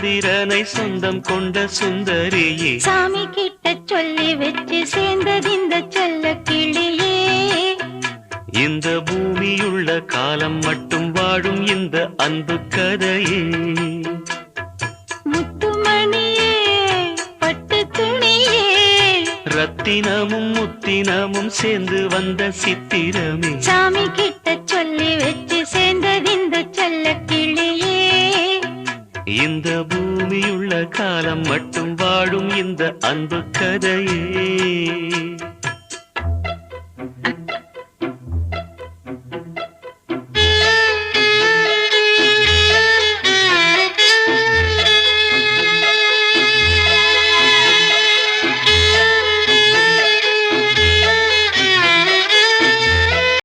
சந்திரனை சொந்தம் கொண்ட சுந்தரியே சாமி கிட்ட சொல்லி வச்சு சேர்ந்தது இந்த செல்ல கிளியே. இந்த பூமியுள்ள காலம் மட்டும் வாழும் இந்த அன்பு கதையே. முத்துமணியே பட்டு துணியே ரத்தினமும் முத்தினமும் சேர்ந்து வந்த சித்திரமே சாமி கிட்ட சொல்லி வச்சு சேர்ந்தது இந்த செல்ல கிளியே. இந்த பூமியுள்ள காலம் மட்டும் வாழும் இந்த அன்பு கதையே.